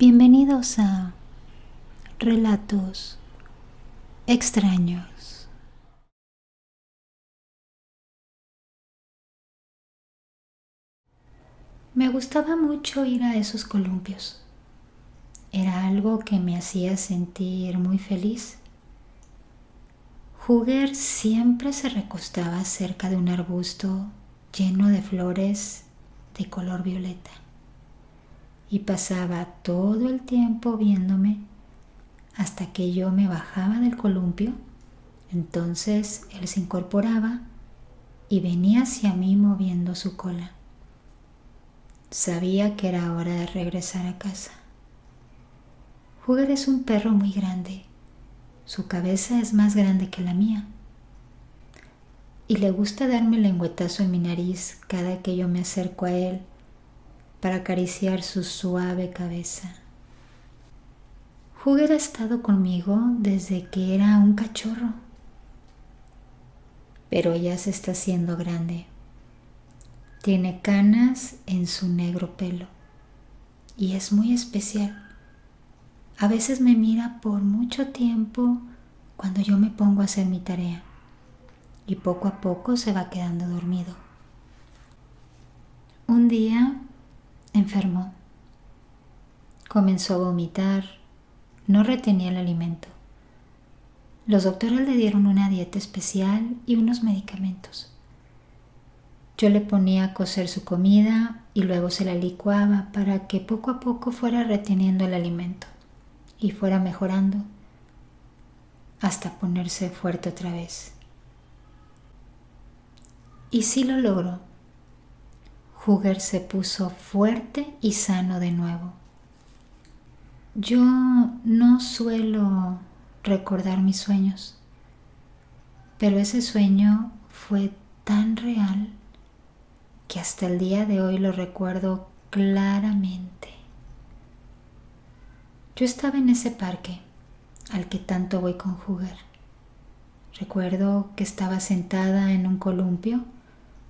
Bienvenidos a Relatos Extraños. Me gustaba mucho ir a esos columpios. Era algo que me hacía sentir muy feliz. Júger siempre se recostaba cerca de un arbusto lleno de flores de color violeta y pasaba todo el tiempo viéndome hasta que yo me bajaba del columpio. Entonces él se incorporaba y venía hacia mí moviendo su cola. Sabía que era hora de regresar a casa. Júger es un perro muy grande. Su cabeza es más grande que la mía. Y le gusta darme lengüetazo en mi nariz cada que yo me acerco a él para acariciar su suave cabeza. Júger ha estado conmigo desde que era un cachorro, pero ya se está haciendo grande. Tiene canas en su negro pelo y es muy especial. A veces me mira por mucho tiempo cuando yo me pongo a hacer mi tarea y poco a poco se va quedando dormido. Un día enfermó. Comenzó a vomitar, no retenía el alimento. Los doctores le dieron una dieta especial y unos medicamentos. Yo le ponía a cocer su comida y luego se la licuaba para que poco a poco fuera reteniendo el alimento y fuera mejorando hasta ponerse fuerte otra vez. Y sí lo logró. Júger se puso fuerte y sano de nuevo. Yo no suelo recordar mis sueños, pero ese sueño fue tan real que hasta el día de hoy lo recuerdo claramente. Yo estaba en ese parque al que tanto voy con Júger. Recuerdo que estaba sentada en un columpio,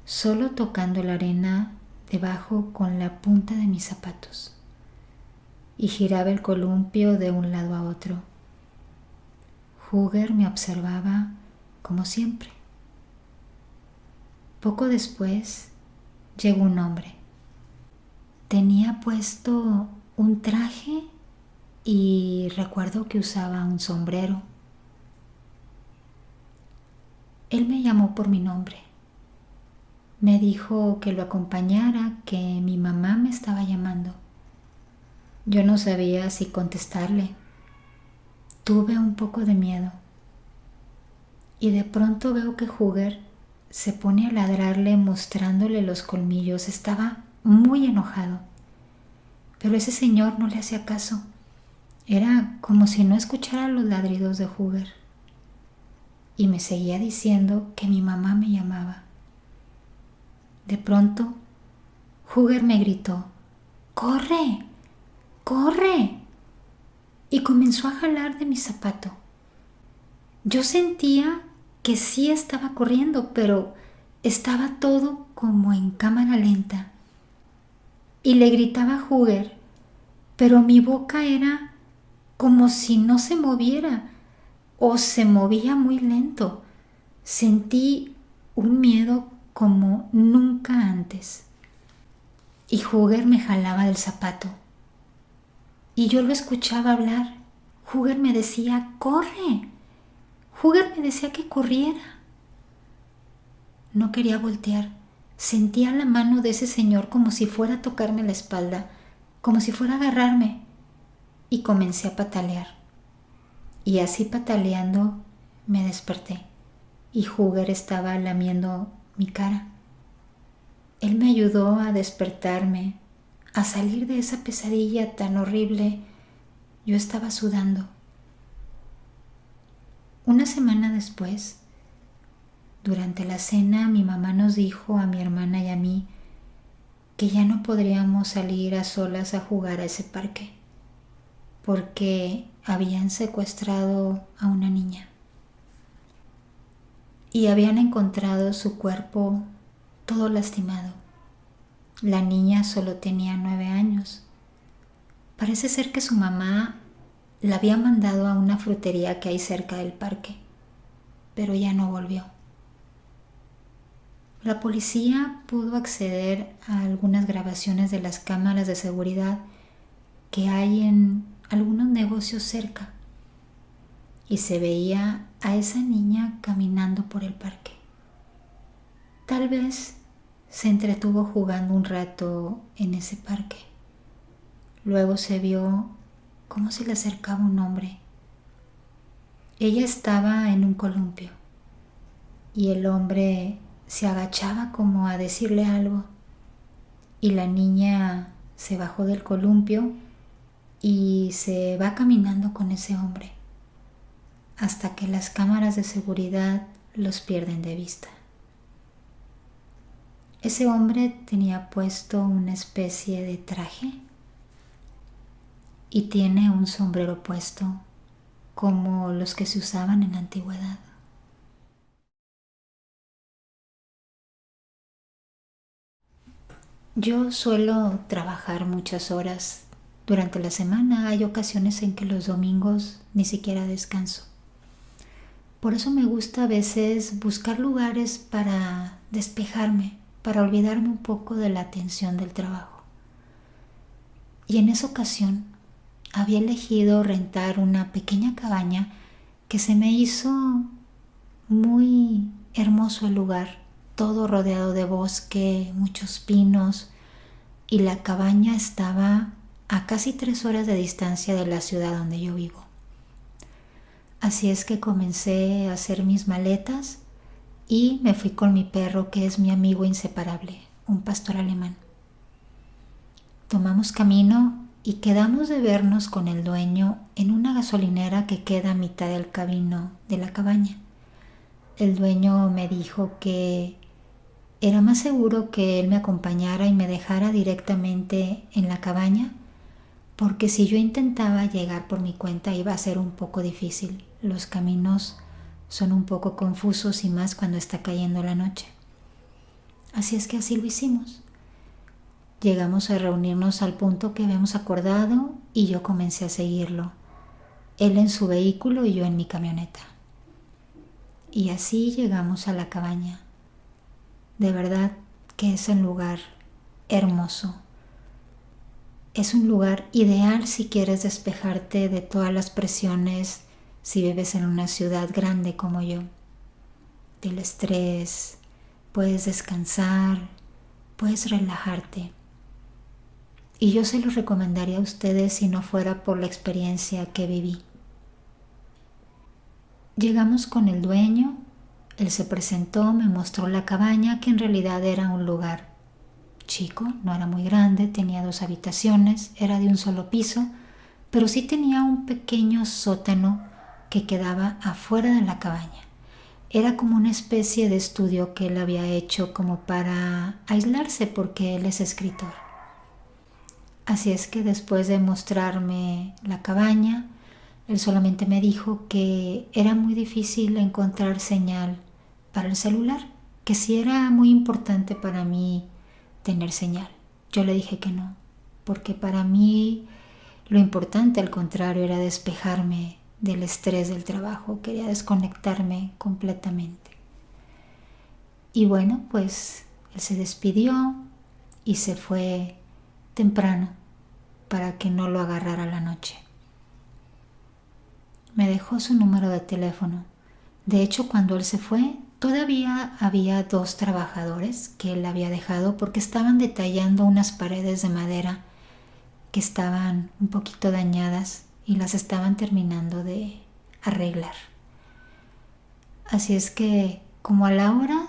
solo tocando la arena debajo con la punta de mis zapatos, y giraba el columpio de un lado a otro. Júger me observaba como siempre. Poco después llegó un hombre. Tenía puesto un traje y recuerdo que usaba un sombrero. Él me llamó por mi nombre. Me dijo que lo acompañara, que mi mamá me estaba llamando. Yo no sabía si contestarle. Tuve un poco de miedo. Y de pronto veo que Júger se pone a ladrarle mostrándole los colmillos. Estaba muy enojado. Pero ese señor no le hacía caso. Era como si no escuchara los ladridos de Júger. Y me seguía diciendo que mi mamá me llamaba. De pronto, Júger me gritó: ¡Corre! ¡Corre! Y comenzó a jalar de mi zapato. Yo sentía que sí estaba corriendo, pero estaba todo como en cámara lenta. Y le gritaba a Júger, pero mi boca era como si no se moviera o se movía muy lento. Sentí un miedo como nunca antes. Y Júger me jalaba del zapato. Y yo lo escuchaba hablar. Júger me decía: ¡corre! Júger me decía que corriera. No quería voltear. Sentía la mano de ese señor como si fuera a tocarme la espalda, como si fuera a agarrarme. Y comencé a patalear. Y así pataleando me desperté. Y Júger estaba lamiendo mi cara. Él me ayudó a despertarme, a salir de esa pesadilla tan horrible. Yo estaba sudando. Una semana después, durante la cena, mi mamá nos dijo a mi hermana y a mí que ya no podríamos salir a solas a jugar a ese parque, porque habían secuestrado a una niña y habían encontrado su cuerpo todo lastimado. La niña solo tenía 9 años. Parece ser que su mamá la había mandado a una frutería que hay cerca del parque, pero ya no volvió. La policía pudo acceder a algunas grabaciones de las cámaras de seguridad que hay en algunos negocios cerca y se veía a esa niña caminando por el parque. Tal vez se entretuvo jugando un rato en ese parque. Luego se vio cómo se le acercaba un hombre. Ella estaba en un columpio y el hombre se agachaba como a decirle algo y la niña se bajó del columpio y se va caminando con ese hombre hasta que las cámaras de seguridad los pierden de vista. Ese hombre tenía puesto una especie de traje y tiene un sombrero puesto como los que se usaban en la antigüedad. Yo suelo trabajar muchas horas durante la semana. Hay ocasiones en que los domingos ni siquiera descanso. Por eso me gusta a veces buscar lugares para despejarme, para olvidarme un poco de la tensión del trabajo. Y en esa ocasión había elegido rentar una pequeña cabaña que se me hizo muy hermoso el lugar, todo rodeado de bosque, muchos pinos, y la cabaña estaba a casi 3 horas de distancia de la ciudad donde yo vivo. Así es que comencé a hacer mis maletas y me fui con mi perro, que es mi amigo inseparable, un pastor alemán. Tomamos camino y quedamos de vernos con el dueño en una gasolinera que queda a mitad del camino de la cabaña. El dueño me dijo que era más seguro que él me acompañara y me dejara directamente en la cabaña, porque si yo intentaba llegar por mi cuenta iba a ser un poco difícil. Los caminos son un poco confusos y más cuando está cayendo la noche. Así es que así lo hicimos. Llegamos a reunirnos al punto que habíamos acordado y yo comencé a seguirlo. Él en su vehículo y yo en mi camioneta. Y así llegamos a la cabaña. De verdad que es un lugar hermoso. Es un lugar ideal si quieres despejarte de todas las presiones, si vives en una ciudad grande como yo. Del estrés, puedes descansar, puedes relajarte. Y yo se lo recomendaría a ustedes si no fuera por la experiencia que viví. Llegamos con el dueño, él se presentó, me mostró la cabaña, que en realidad era un lugar chico, no era muy grande, tenía 2 habitaciones, era de un solo piso, pero sí tenía un pequeño sótano que quedaba afuera de la cabaña. Era como una especie de estudio que él había hecho como para aislarse porque él es escritor. Así es que después de mostrarme la cabaña, él solamente me dijo que era muy difícil encontrar señal para el celular, que sí era muy importante para mí tener señal. Yo le dije que no, porque para mí lo importante, al contrario, era despejarme del estrés del trabajo. Quería desconectarme completamente. Y bueno, pues él se despidió y se fue temprano para que no lo agarrara la noche. Me dejó su número de teléfono. De hecho, cuando él se fue, todavía había 2 trabajadores que él había dejado porque estaban detallando unas paredes de madera que estaban un poquito dañadas y las estaban terminando de arreglar. Así es que, como a la hora,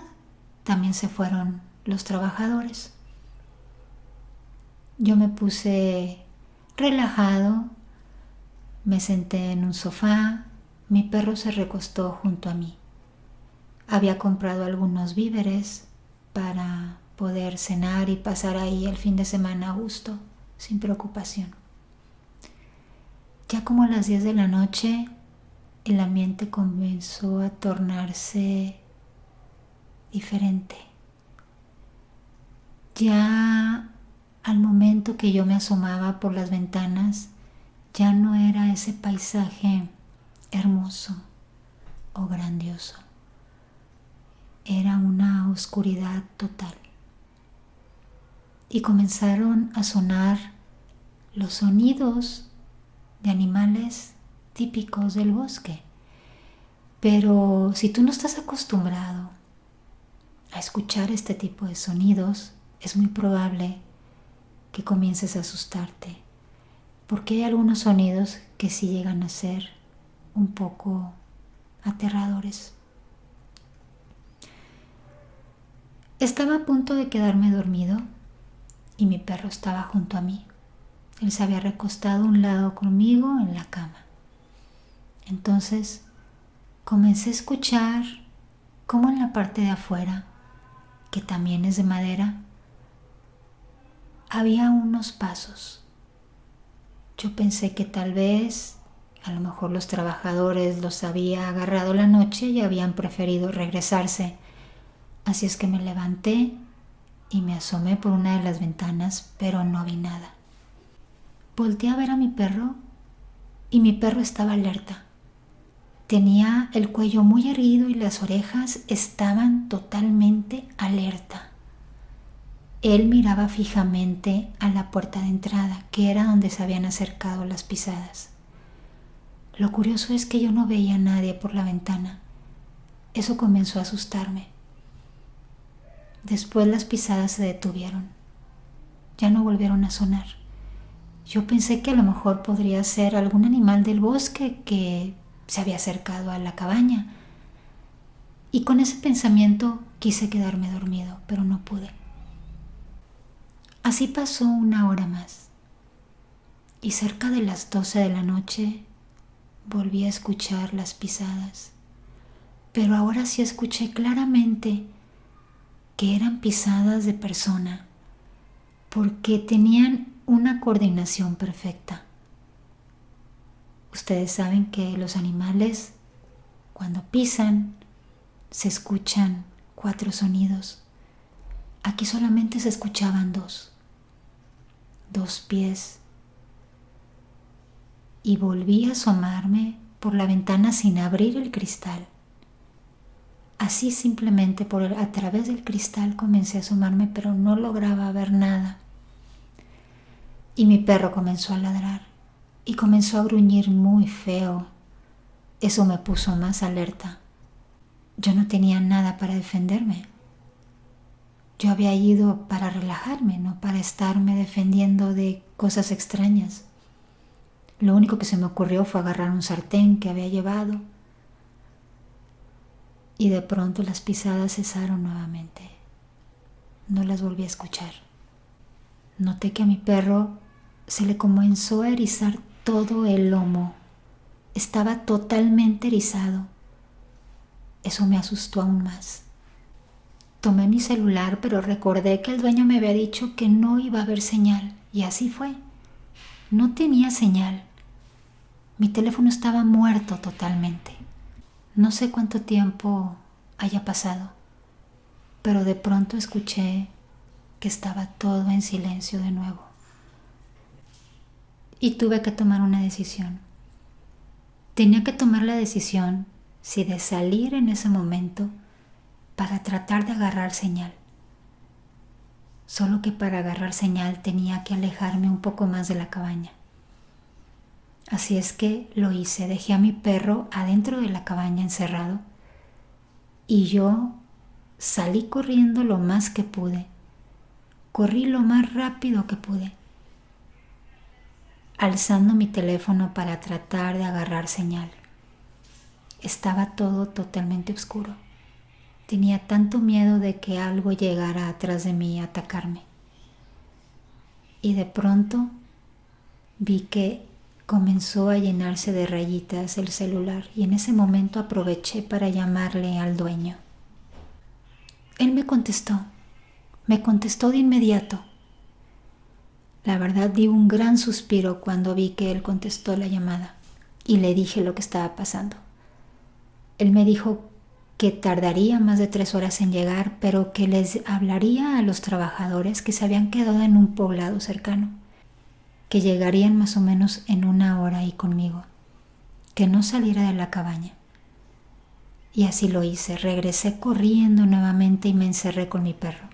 también se fueron los trabajadores. Yo me puse relajado, me senté en un sofá, mi perro se recostó junto a mí. Había comprado algunos víveres para poder cenar y pasar ahí el fin de semana a gusto, sin preocupación. Ya como a las 10 de la noche, el ambiente comenzó a tornarse diferente. Ya al momento que yo me asomaba por las ventanas, ya no era ese paisaje hermoso o grandioso. Era una oscuridad total. Y comenzaron a sonar los sonidos de animales típicos del bosque. Pero si tú no estás acostumbrado a escuchar este tipo de sonidos, es muy probable que comiences a asustarte, porque hay algunos sonidos que sí llegan a ser un poco aterradores. Estaba a punto de quedarme dormido y mi perro estaba junto a mí. Él se había recostado a un lado conmigo en la cama. Entonces comencé a escuchar cómo en la parte de afuera, que también es de madera, había unos pasos. Yo pensé que tal vez, a lo mejor los trabajadores los había agarrado la noche y habían preferido regresarse. Así es que me levanté y me asomé por una de las ventanas, pero no vi nada. Volteé a ver a mi perro y mi perro estaba alerta. Tenía el cuello muy erguido y las orejas estaban totalmente alerta. Él miraba fijamente a la puerta de entrada, que era donde se habían acercado las pisadas. Lo curioso es que yo no veía a nadie por la ventana. Eso comenzó a asustarme. Después las pisadas se detuvieron. Ya no volvieron a sonar. Yo pensé que a lo mejor podría ser algún animal del bosque que se había acercado a la cabaña. Y con ese pensamiento quise quedarme dormido, pero no pude. Así pasó una hora más. Y cerca de las 12 de la noche volví a escuchar las pisadas. Pero ahora sí escuché claramente que eran pisadas de persona, porque tenían una coordinación perfecta. Ustedes saben que los animales, cuando pisan, se escuchan 4 sonidos. Aquí solamente se escuchaban 2 pies. Y volví a asomarme por la ventana sin abrir el cristal. Así simplemente a través del cristal comencé a asomarme, pero no lograba ver nada. Y mi perro comenzó a ladrar y comenzó a gruñir muy feo. Eso me puso más alerta. Yo no tenía nada para defenderme. Yo había ido para relajarme, no para estarme defendiendo de cosas extrañas. Lo único que se me ocurrió fue agarrar un sartén que había llevado. Y de pronto las pisadas cesaron nuevamente. No las volví a escuchar. Noté que a mi perro se le comenzó a erizar todo el lomo. Estaba totalmente erizado. Eso me asustó aún más. Tomé mi celular, pero recordé que el dueño me había dicho que no iba a haber señal. Y así fue. No tenía señal. Mi teléfono estaba muerto totalmente. No sé cuánto tiempo haya pasado, pero de pronto escuché que estaba todo en silencio de nuevo. Y tuve que tomar una decisión. Tenía que tomar la decisión si de salir en ese momento para tratar de agarrar señal. Solo que para agarrar señal tenía que alejarme un poco más de la cabaña. Así es que lo hice, dejé a mi perro adentro de la cabaña encerrado y yo salí corriendo lo más que pude. Corrí lo más rápido que pude, alzando mi teléfono para tratar de agarrar señal. Estaba todo totalmente oscuro. Tenía tanto miedo de que algo llegara atrás de mí a atacarme. Y de pronto vi que comenzó a llenarse de rayitas el celular y en ese momento aproveché para llamarle al dueño. Él me contestó de inmediato. La verdad di un gran suspiro cuando vi que él contestó la llamada y le dije lo que estaba pasando. Él me dijo que tardaría más de 3 horas en llegar, pero que les hablaría a los trabajadores que se habían quedado en un poblado cercano, que llegarían más o menos en 1 hora ahí conmigo, que no saliera de la cabaña. Y así lo hice, regresé corriendo nuevamente y me encerré con mi perro.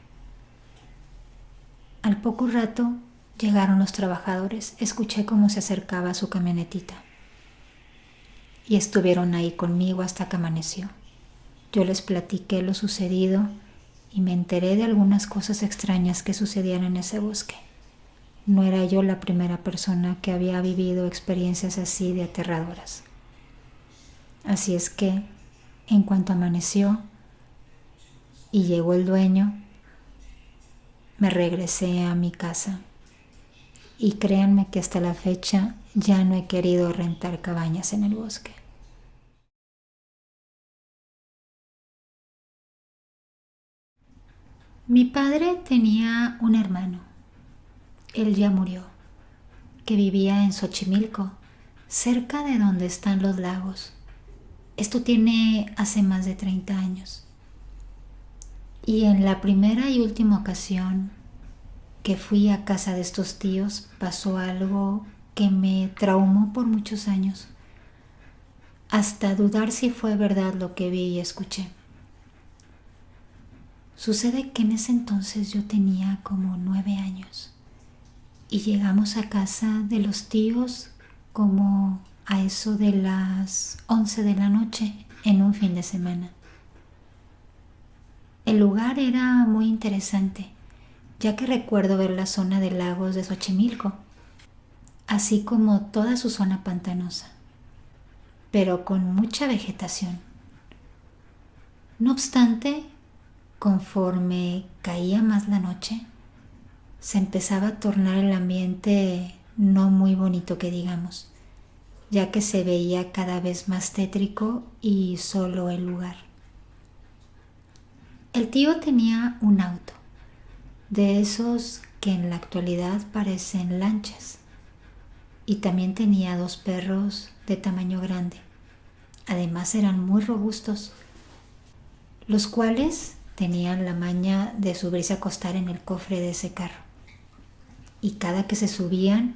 Al poco rato llegaron los trabajadores, escuché cómo se acercaba su camionetita y estuvieron ahí conmigo hasta que amaneció. Yo les platiqué lo sucedido y me enteré de algunas cosas extrañas que sucedían en ese bosque. No era yo la primera persona que había vivido experiencias así de aterradoras. Así es que, en cuanto amaneció y llegó el dueño, me regresé a mi casa. Y créanme que hasta la fecha ya no he querido rentar cabañas en el bosque. Mi padre tenía un hermano, él ya murió, que vivía en Xochimilco, cerca de donde están los lagos. Esto tiene hace más de 30 años. Y en la primera y última ocasión que fui a casa de estos tíos pasó algo que me traumó por muchos años, hasta dudar si fue verdad lo que vi y escuché. Sucede que en ese entonces yo tenía como 9 años y llegamos a casa de los tíos como a eso de las 11 de la noche en un fin de semana. El lugar era muy interesante, ya que recuerdo ver la zona de lagos de Xochimilco, así como toda su zona pantanosa, pero con mucha vegetación. No obstante, conforme caía más la noche, se empezaba a tornar el ambiente no muy bonito que digamos, ya que se veía cada vez más tétrico y solo el lugar. El tío tenía un auto, de esos que en la actualidad parecen lanchas, y también tenía 2 perros de tamaño grande. Además eran muy robustos, los cuales tenían la maña de subirse a acostar en el cofre de ese carro. Y cada que se subían,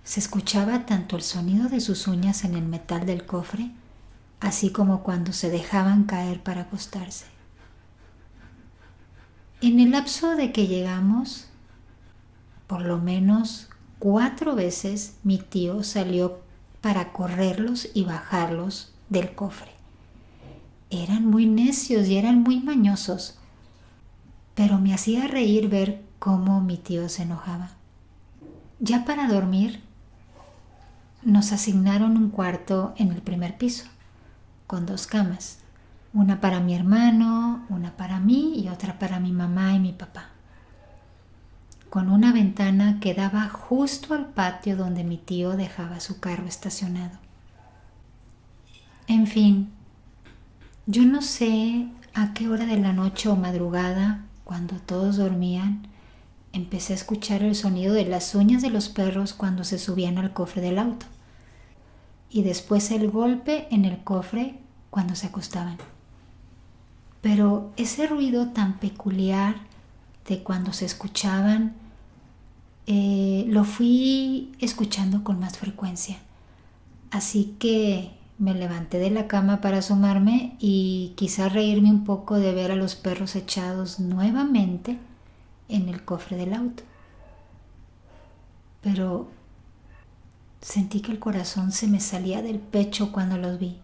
se escuchaba tanto el sonido de sus uñas en el metal del cofre, así como cuando se dejaban caer para acostarse. En el lapso de que llegamos, por lo menos 4 veces mi tío salió para correrlos y bajarlos del cofre. Eran muy necios y eran muy mañosos, pero me hacía reír ver cómo mi tío se enojaba. Ya para dormir, nos asignaron un cuarto en el primer piso, con 2 camas, una para mi hermano, una para mí y otra para mi mamá y mi papá, con una ventana que daba justo al patio donde mi tío dejaba su carro estacionado. En fin, yo no sé a qué hora de la noche o madrugada, cuando todos dormían, empecé a escuchar el sonido de las uñas de los perros cuando se subían al cofre del auto, y después el golpe en el cofre cuando se acostaban. Pero ese ruido tan peculiar de cuando se escuchaban, lo fui escuchando con más frecuencia. Así que me levanté de la cama para asomarme y quizá reírme un poco de ver a los perros echados nuevamente en el cofre del auto. Pero sentí que el corazón se me salía del pecho cuando los vi.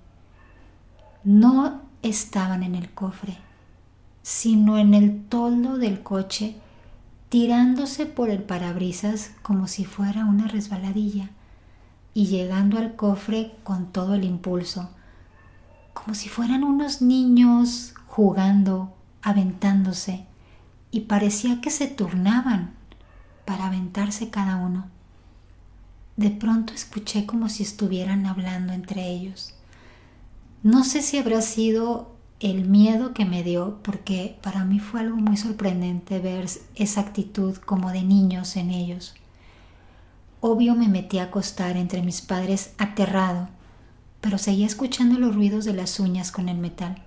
No estaban en el cofre, sino en el toldo del coche, tirándose por el parabrisas como si fuera una resbaladilla y llegando al cofre con todo el impulso, como si fueran unos niños jugando, aventándose, y parecía que se turnaban para aventarse cada uno. De pronto escuché como si estuvieran hablando entre ellos. No sé si habrá sido el miedo que me dio, porque para mí fue algo muy sorprendente ver esa actitud como de niños en ellos. Obvio me metí a acostar entre mis padres aterrado, pero seguía escuchando los ruidos de las uñas con el metal.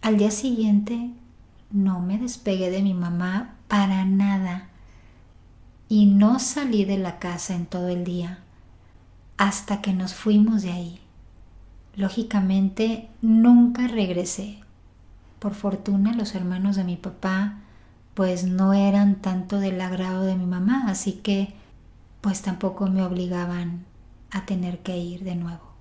Al día siguiente no me despegué de mi mamá para nada. y no salí de la casa en todo el día hasta que nos fuimos de ahí. Lógicamente nunca regresé. Por fortuna los hermanos de mi papá pues no eran tanto del agrado de mi mamá, así que pues tampoco me obligaban a tener que ir de nuevo.